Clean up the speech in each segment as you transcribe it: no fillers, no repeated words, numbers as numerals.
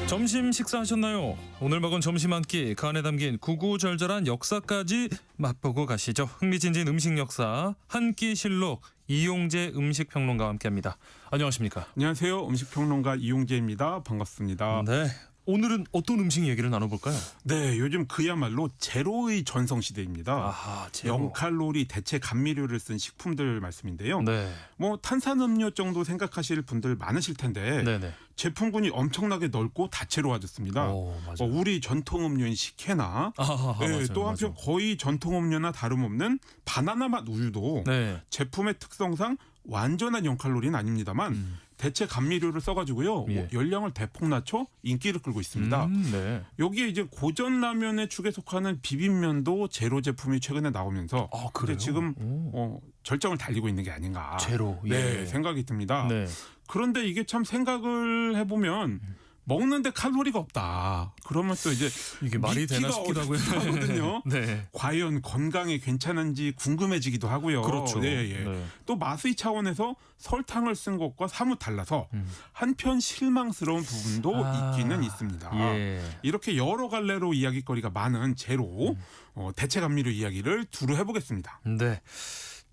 점심 식사하셨나요? 오늘 먹은 점심 한 끼, 그 안에 담긴 구구절절한 역사까지 맛보고 가시죠. 흥미진진 음식 역사 한 끼 실록 이용재 음식평론가와 함께합니다. 안녕하십니까? 안녕하세요. 음식평론가 이용재입니다. 반갑습니다. 네. 오늘은 어떤 음식 얘기를 나눠볼까요? 네, 요즘 그야말로 제로의 전성시대입니다. 아하, 제로. 0칼로리 대체 감미료를 쓴 식품들 말씀인데요. 네. 뭐 탄산음료 정도 생각하실 분들 많으실 텐데 네네. 제품군이 엄청나게 넓고 다채로워졌습니다. 오, 맞아요. 우리 전통음료인 식혜나 아하, 네, 맞아요, 또 한편 거의 전통음료나 다름없는 바나나 맛 우유도 네. 제품의 특성상 완전한 0칼로리는 아닙니다만 대체 감미료를 써가지고요. 예. 열량을 대폭 낮춰 인기를 끌고 있습니다. 네. 여기에 이제 고전 라면의 축에 속하는 비빔면도 제로 제품이 최근에 나오면서 아, 그래요? 지금 절정을 달리고 있는 게 아닌가. 제로. 예. 네, 생각이 듭니다. 네. 그런데 이게 참 생각을 해보면 먹는데 칼로리가 없다. 그러면 또 이제 이게 말이 되나 믿기가 싶기도 하고요. 어렵거든요. 네. 과연 건강에 괜찮은지 궁금해지기도 하고요. 그렇죠. 네, 예. 네. 또 맛의 차원에서 설탕을 쓴 것과 사뭇 달라서 한편 실망스러운 부분도 있기는 있습니다. 예. 이렇게 여러 갈래로 이야기거리가 많은 제로 대체 감미료 이야기를 두루 해보겠습니다. 네.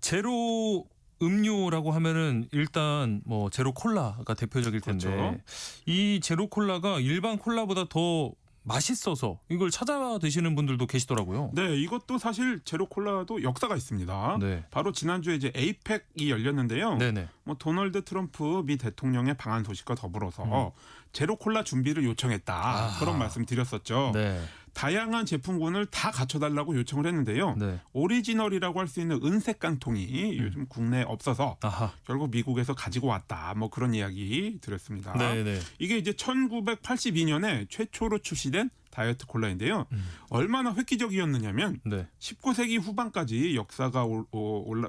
제로 음료라고 하면은 일단 뭐 제로 콜라가 대표적일 텐데 그렇죠. 이 제로 콜라가 일반 콜라보다 더 맛있어서 이걸 찾아 드시는 분들도 계시더라고요. 네, 이것도 사실 제로 콜라도 역사가 있습니다. 네. 바로 지난주에 이제 에이펙이 열렸는데요. 네네. 뭐 도널드 트럼프 미 대통령의 방한 소식과 더불어서 제로 콜라 준비를 요청했다. 아하. 그런 말씀 드렸었죠. 네. 다양한 제품군을 다 갖춰달라고 요청을 했는데요. 네. 오리지널이라고 할 수 있는 은색 깡통이 요즘 국내에 없어서 아하. 결국 미국에서 가지고 왔다. 뭐 그런 이야기 드렸습니다. 네네. 이게 이제 1982년에 최초로 출시된 다이어트 콜라인데요. 얼마나 획기적이었느냐면 네. 19세기 후반까지 역사가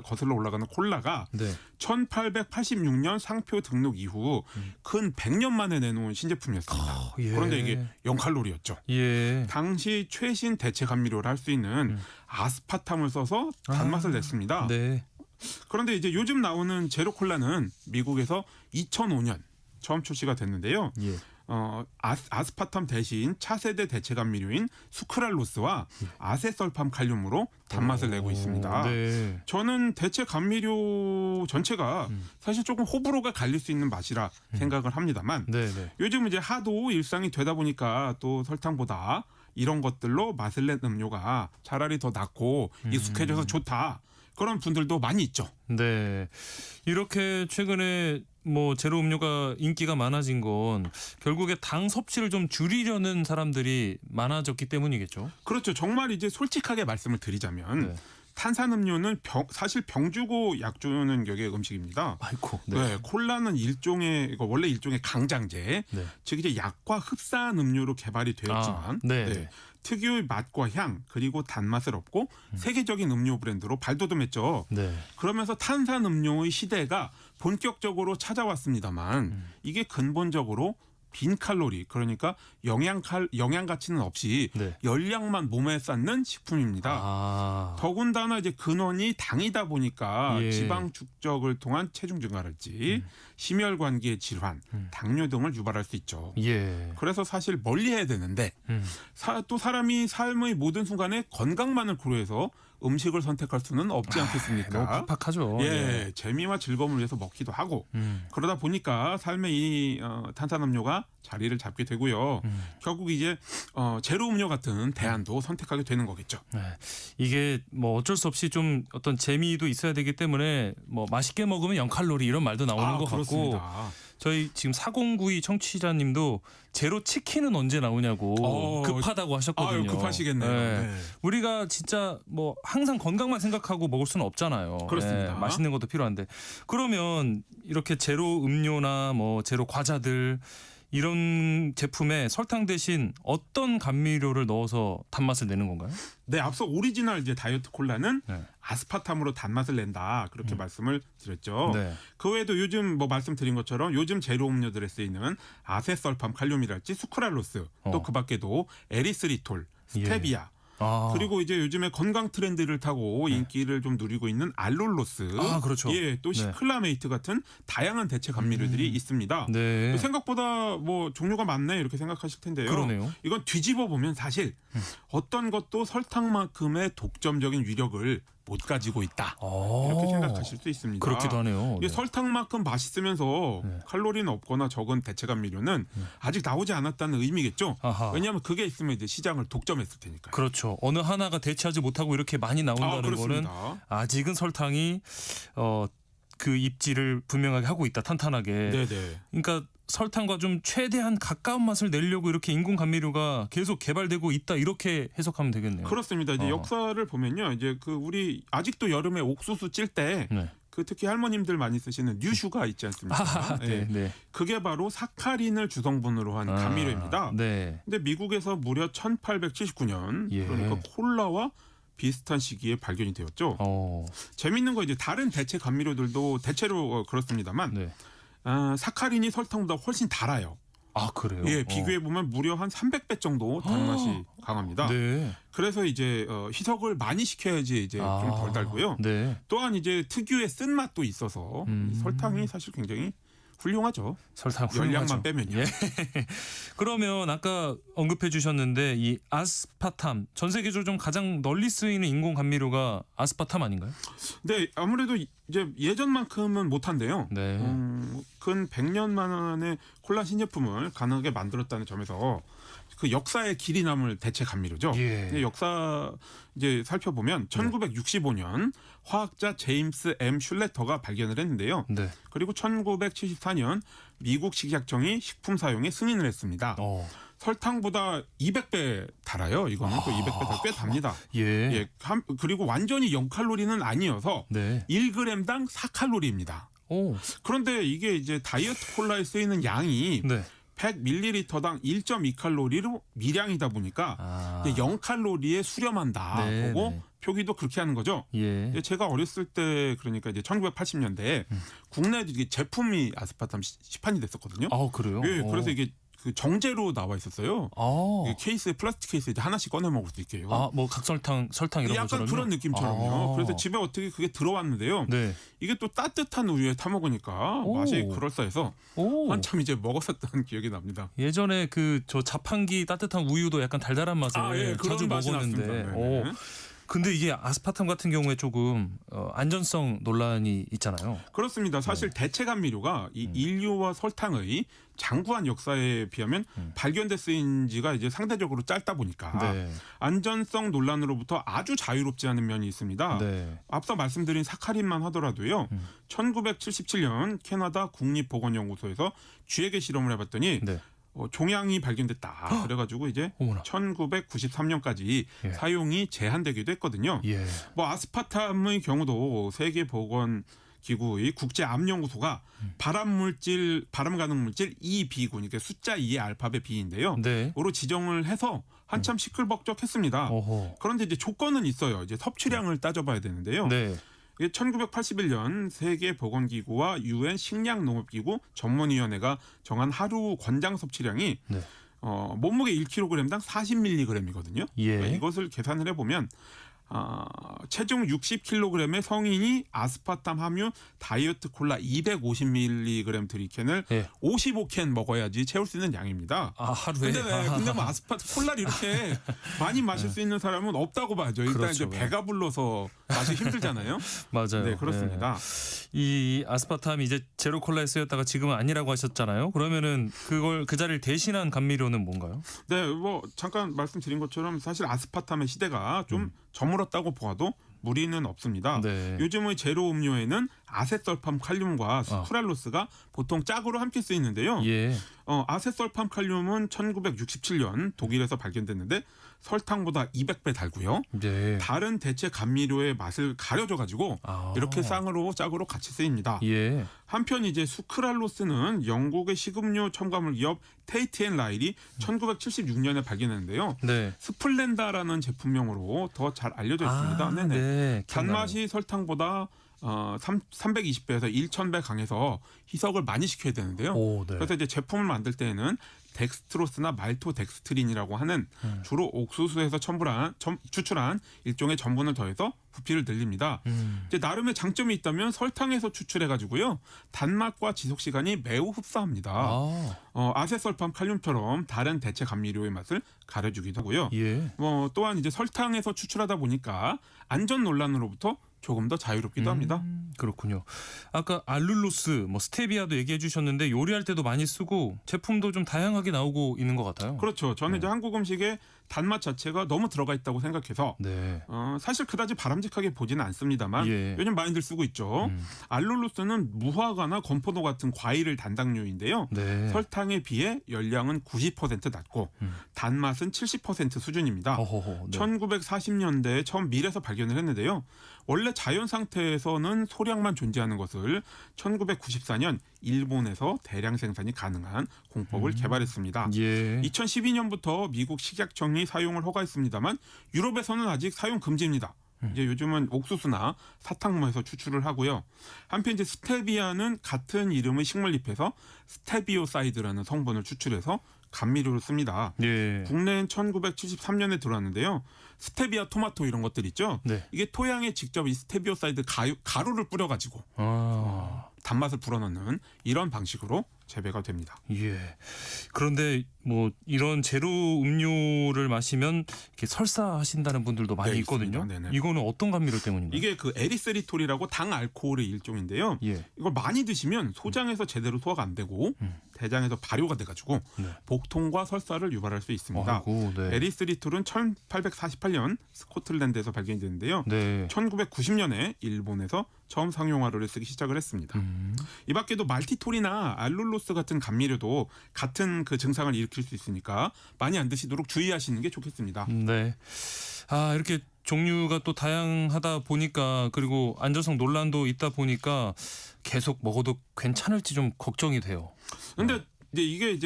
거슬러 올라가는 콜라가 네. 1886년 상표 등록 이후 근 100년 만에 내놓은 신제품이었습니다. 예. 그런데 이게 0칼로리였죠. 예. 당시 최신 대체 감미료를 할 수 있는 아스파탐을 써서 단맛을 냈습니다. 네. 그런데 이제 요즘 나오는 제로 콜라는 미국에서 2005년 처음 출시가 됐는데요. 예. 아스파탐 대신 차세대 대체 감미료인 수크랄로스와 아세설팜 칼륨으로 단맛을 내고 있습니다. 네. 저는 대체 감미료 전체가 사실 조금 호불호가 갈릴 수 있는 맛이라 생각을 합니다만 네네. 요즘 이제 하도 일상이 되다 보니까 또 설탕보다 이런 것들로 맛을 낸 음료가 차라리 더 낫고 익숙해져서 좋다. 그런 분들도 많이 있죠. 네. 이렇게 최근에 뭐 제로 음료가 인기가 많아진 건 결국에 당 섭취를 좀 줄이려는 사람들이 많아졌기 때문이겠죠. 그렇죠. 정말 이제 솔직하게 말씀을 드리자면 네. 탄산음료는 사실 병 주고 약 주는 격의 음식입니다. 아이고. 네. 콜라는 원래 일종의 강장제, 네. 즉 이제 약과 흡사한 음료로 개발이 되었지만 네. 특유의 맛과 향 그리고 단맛을 얻고 세계적인 음료 브랜드로 발돋움했죠. 네. 그러면서 탄산음료의 시대가 본격적으로 찾아왔습니다만 이게 근본적으로 빈 칼로리 그러니까 영양 가치는 없이 네. 열량만 몸에 쌓는 식품입니다. 아. 더군다나 이제 근원이 당이다 보니까 예. 지방 축적을 통한 체중 증가랄지 심혈관계 질환, 당뇨 등을 유발할 수 있죠. 예. 그래서 사실 멀리해야 되는데 또 사람이 삶의 모든 순간에 건강만을 고려해서 음식을 선택할 수는 없지 않겠습니까? 너무 팍팍하죠. 예, 재미와 즐거움을 위해서 먹기도 하고 그러다 보니까 삶의 이 탄산음료가 자리를 잡게 되고요. 결국 이제 제로 음료 같은 대안도 선택하게 되는 거겠죠. 네. 이게 뭐 어쩔 수 없이 좀 어떤 재미도 있어야 되기 때문에 뭐 맛있게 먹으면 0칼로리 이런 말도 나오는 것 그렇습니다. 같고 저희 지금 4092 청취자님도 제로 치킨은 언제 나오냐고 급하다고 하셨거든요. 아유, 급하시겠네요. 네. 네. 우리가 진짜 뭐 항상 건강만 생각하고 먹을 수는 없잖아요. 그렇습니다. 네, 맛있는 것도 필요한데 그러면 이렇게 제로 음료나 뭐 제로 과자들 이런 제품에 설탕 대신 어떤 감미료를 넣어서 단맛을 내는 건가요? 네, 앞서 오리지널 이제 다이어트 콜라는 네. 아스파탐으로 단맛을 낸다 그렇게 말씀을 드렸죠. 네. 그 외에도 요즘 뭐 말씀드린 것처럼 요즘 제로 음료들에 쓰이는 아세설팜 칼륨이랄지 수크랄로스 또 그 밖에도 에리스리톨, 스테비아 그리고 이제 요즘에 건강 트렌드를 타고 인기를 좀 누리고 있는 알룰로스, 그렇죠. 예, 또 시클라메이트 같은 다양한 대체 감미료들이 있습니다. 네. 생각보다 뭐 종류가 많네 이렇게 생각하실 텐데요. 그러네요. 이건 뒤집어 보면 사실 어떤 것도 설탕만큼의 독점적인 위력을 못 가지고 있다. 이렇게 생각하실 수 있습니다. 그렇기도 하네요. 이게 설탕만큼 맛있으면서 칼로리는 없거나 적은 대체 감미료는 아직 나오지 않았다는 의미겠죠. 아하. 왜냐하면 그게 있으면 이제 시장을 독점했을 테니까요. 그렇죠. 어느 하나가 대체하지 못하고 이렇게 많이 나온다는 거는 그렇습니다. 아직은 설탕이 그 입지를 분명하게 하고 있다. 탄탄하게. 네네. 그러니까 설탕과 좀 최대한 가까운 맛을 내려고 이렇게 인공 감미료가 계속 개발되고 있다. 이렇게 해석하면 되겠네요. 그렇습니다. 이제 역사를 보면요, 이제 그 우리 아직도 여름에 옥수수 찔 때 네. 그 특히 할머님들 많이 쓰시는 뉴슈가 있지 않습니까? 네, 네. 그게 바로 사카린을 주성분으로 한 감미료입니다. 네. 근데 미국에서 무려 1879년 예. 그러니까 콜라와 비슷한 시기에 발견이 되었죠. 재밌는 거 이제 다른 대체 감미료들도 대체로 그렇습니다만 네. 사카린이 설탕보다 훨씬 달아요. 아, 그래요? 예, 비교해 보면 무려 한 300배 정도 단맛이 강합니다. 네. 그래서 이제 희석을 많이 시켜야지 이제 좀 덜 달고요. 네. 또한 이제 특유의 쓴맛도 있어서 이 설탕이 사실 굉장히 훌륭하죠. 설탕 열량만 빼면요. 예. 그러면 아까 언급해 주셨는데 이 아스파탐 전 세계적으로 좀 가장 널리 쓰이는 인공 감미료가 아스파탐 아닌가요? 근데 아무래도 이제 예전만큼은 못한데요. 네. 근 100년 만에 콜라 신제품을 가능하게 만들었다는 점에서 그 역사의 길이 남을 대체 감미료죠. 예. 근데 역사 이제 살펴보면 1965년 화학자 제임스 M 슐레터가 발견을 했는데요. 네. 그리고 1974년 미국 식약청이 식품 사용에 승인을 했습니다. 설탕보다 200배 달아요. 이거는 또 200배 달 꽤 답니다. 예. 예, 그리고 완전히 0칼로리는 아니어서 네. 1g당 4칼로리입니다. 오. 그런데 이게 이제 다이어트 콜라에 쓰이는 양이 네. 100ml당 1.2칼로리로 미량이다 보니까 0칼로리에 수렴한다 네, 보고 네. 표기도 그렇게 하는 거죠. 예. 제가 어렸을 때 그러니까 이제 1980년대에 국내에도 이게 제품이 아스파탐 시판이 됐었거든요. 아, 그래요? 예, 그래서 이게 그 정제로 나와 있었어요. 이게 케이스에 플라스틱 케이스에 이제 하나씩 꺼내 먹을 수 있게요. 뭐 각설탕, 설탕 이런 약간 것처럼요? 그런 느낌처럼요. 그래서 집에 어떻게 그게 들어왔는데요. 네. 이게 또 따뜻한 우유에 타 먹으니까 오. 맛이 그럴싸해서 오. 한참 이제 먹었었던 기억이 납니다. 예전에 그 저 자판기 따뜻한 우유도 약간 달달한 맛에 예, 그런 자주 맛이 먹었는데. 났습니다. 오. 네. 근데 이게 아스파탐 같은 경우에 조금 안전성 논란이 있잖아요. 그렇습니다. 사실 대체 감미료가 이 인류와 설탕의 장구한 역사에 비하면 발견됐은 지가 이제 상대적으로 짧다 보니까 네. 안전성 논란으로부터 아주 자유롭지 않은 면이 있습니다. 네. 앞서 말씀드린 사카린만 하더라도요. 1977년 캐나다 국립보건연구소에서 쥐에게 실험을 해봤더니 네. 종양이 발견됐다. 그래가지고 이제 어머나. 1993년까지 예. 사용이 제한되기도 했거든요. 예. 뭐 아스파탐의 경우도 세계보건기구의 국제암연구소가 발암 가능 물질 EB군, 그러니까 숫자 2의 알파벳 B인데요. 네. 으로 지정을 해서 한참 시끌벅적했습니다. 어허. 그런데 이제 조건은 있어요. 이제 섭취량을 따져봐야 되는데요. 네. 이게 1981년 세계보건기구와 UN 식량농업기구 전문위원회가 정한 하루 권장 섭취량이 네. 몸무게 1kg당 40mg이거든요. 예. 그러니까 이것을 계산을 해보면 체중 60kg의 성인이 아스파탐 함유 다이어트 콜라 250mg 들이캔을 예. 55캔 먹어야지 채울 수 있는 양입니다. 하루에. 근데 뭐 아스파탐 콜라를 이렇게 많이 마실 수 있는 사람은 없다고 봐죠. 일단 그렇죠. 이제 배가 불러서 마시기 힘들잖아요. 맞아요. 네, 그렇습니다. 이 아스파탐이 이제 제로 콜라에 쓰였다가 지금은 아니라고 하셨잖아요. 그러면은 그걸 그 자리를 대신한 감미료는 뭔가요? 네, 뭐 잠깐 말씀드린 것처럼 사실 아스파탐의 시대가 좀 저물었다고 보아도 무리는 없습니다. 네. 요즘의 제로 음료에는 아세설팜 칼륨과 수크랄로스가 보통 짝으로 함께 쓰이는데요. 예. 아세설팜 칼륨은 1967년 독일에서 발견됐는데 설탕보다 200배 달고요. 네. 다른 대체 감미료의 맛을 가려줘가지고 이렇게 쌍으로 짝으로 같이 쓰입니다. 예. 한편 이제 수크랄로스는 영국의 식음료 첨가물 기업 테이트 앤 라일이 1976년에 발견했는데요. 네. 스플렌다라는 제품명으로 더 잘 알려져 있습니다. 네네. 네. 단맛이 설탕보다 320배에서 1000배 강해서 희석을 많이 시켜야 되는데요. 오, 네. 그래서 이제 제품을 만들 때에는 덱스트로스나 말토덱스트린이라고 하는 주로 옥수수에서 추출한 일종의 전분을 더해서 부피를 늘립니다. 이제 나름의 장점이 있다면 설탕에서 추출해가지고요 단맛과 지속 시간이 매우 흡사합니다. 아세설팜, 칼륨처럼 다른 대체 감미료의 맛을 가려주기도 하고요. 예. 또한 이제 설탕에서 추출하다 보니까 안전 논란으로부터 조금 더 자유롭기도 합니다. 그렇군요. 아까 알룰로스, 스테비아도 얘기해 주셨는데 요리할 때도 많이 쓰고 제품도 좀 다양하게 나오고 있는 것 같아요. 그렇죠. 저는 네. 이제 한국 음식에 단맛 자체가 너무 들어가 있다고 생각해서 네. 사실 그다지 바람직하게 보지는 않습니다만 예. 요즘 많이들 쓰고 있죠. 알룰로스는 무화과나 건포도 같은 과일을 단당류인데요. 네. 설탕에 비해 열량은 90% 낮고 단맛은 70% 수준입니다. 어허허, 네. 1940년대에 처음 밀에서 발견을 했는데요. 원래 자연 상태에서는 소량만 존재하는 것을 1994년 일본에서 대량 생산이 가능한 공법을 개발했습니다. 예. 2012년부터 미국 식약청이 사용을 허가했습니다만 유럽에서는 아직 사용 금지입니다. 이제 요즘은 옥수수나 사탕무에서 추출을 하고요. 한편 이제 스테비아는 같은 이름의 식물잎에서 스테비오사이드라는 성분을 추출해서 감미료를 씁니다. 예. 국내엔 1973년에 들어왔는데요. 스테비아 토마토 이런 것들 있죠. 네. 이게 토양에 직접 이 스테비오사이드 가루를 뿌려가지고 단맛을 불어넣는 이런 방식으로 재배가 됩니다. 예. 그런데 이런 제로 음료를 마시면 이렇게 설사하신다는 분들도 많이 네, 있거든요. 있습니다. 네네. 이거는 어떤 감미료 때문인가요? 이게 그 에리스리톨이라고 당 알코올의 일종인데요. 예. 이걸 많이 드시면 소장에서 제대로 소화가 안 되고 대장에서 발효가 돼가지고 복통과 설사를 유발할 수 있습니다. 아이고, 네. 에리스리톨은 1848년 스코틀랜드에서 발견이 됐는데요. 네. 1990년에 일본에서 처음 상용화를 쓰기 시작을 했습니다. 이 밖에도 말티톨이나 알룰로스 같은 감미료도 같은 그 증상을 일으킬 수 있으니까 많이 안 드시도록 주의하시는 게 좋겠습니다. 네. 이렇게 종류가 또 다양하다 보니까 그리고 안전성 논란도 있다 보니까 계속 먹어도 괜찮을지 좀 걱정이 돼요. 근데 이게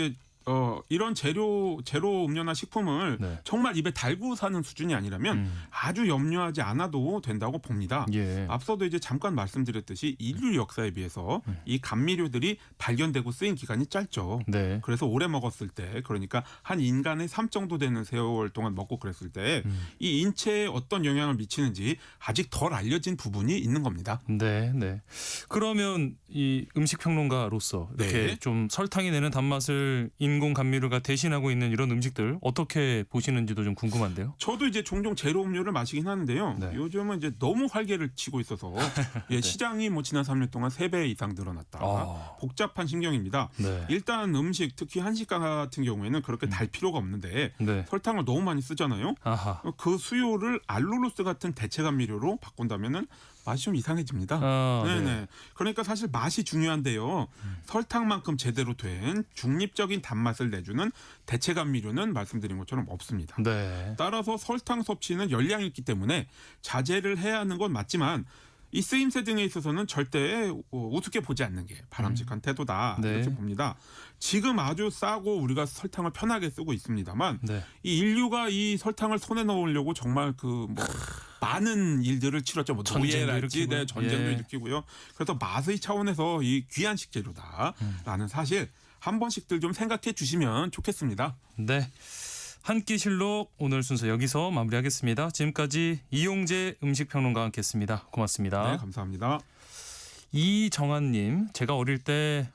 이런 제로 음료나 식품을 네. 정말 입에 달고 사는 수준이 아니라면 아주 염려하지 않아도 된다고 봅니다. 예. 앞서도 이제 잠깐 말씀드렸듯이 인류 역사에 비해서 이 감미료들이 발견되고 쓰인 기간이 짧죠. 네. 그래서 오래 먹었을 때, 그러니까 한 인간의 삶 정도 되는 세월 동안 먹고 그랬을 때 이 인체에 어떤 영향을 미치는지 아직 덜 알려진 부분이 있는 겁니다. 네, 네. 그러면 이 음식 평론가로서 이렇게 네. 좀 설탕이 내는 단맛을 인공 감미료가 대신하고 있는 이런 음식들 어떻게 보시는지도 좀 궁금한데요. 저도 이제 종종 제로 음료를 마시긴 하는데요. 네. 요즘은 이제 너무 활개를 치고 있어서 시장이 지난 3년 동안 3배 이상 늘어났다. 복잡한 신경입니다. 네. 일단 음식, 특히 한식 같은 경우에는 그렇게 달 필요가 없는데 네. 설탕을 너무 많이 쓰잖아요. 아하. 그 수요를 알룰로스 같은 대체 감미료로 바꾼다면은 맛이 좀 이상해집니다. 네. 네네. 그러니까 사실 맛이 중요한데요. 설탕만큼 제대로 된 중립적인 단맛을 내주는 대체 감미료는 말씀드린 것처럼 없습니다. 네. 따라서 설탕 섭취는 열량이 있기 때문에 자제를 해야 하는 건 맞지만 이 쓰임새 등에 있어서는 절대 우습게 보지 않는 게 바람직한 태도다. 네. 이렇게 봅니다. 지금 아주 싸고 우리가 설탕을 편하게 쓰고 있습니다만 네. 이 인류가 이 설탕을 손에 넣으려고 정말 많은 일들을 치렀죠. 전쟁도 노예랄지 일으키고요. 전쟁도 예. 일으키고요. 그래서 맛의 차원에서 이 귀한 식재료다라는 사실 한 번씩들 좀 생각해 주시면 좋겠습니다. 네. 한 끼 실록 오늘 순서 여기서 마무리하겠습니다. 지금까지 이용재 음식평론가와 함께했습니다. 고맙습니다. 네, 감사합니다. 이정한님, 제가 어릴 때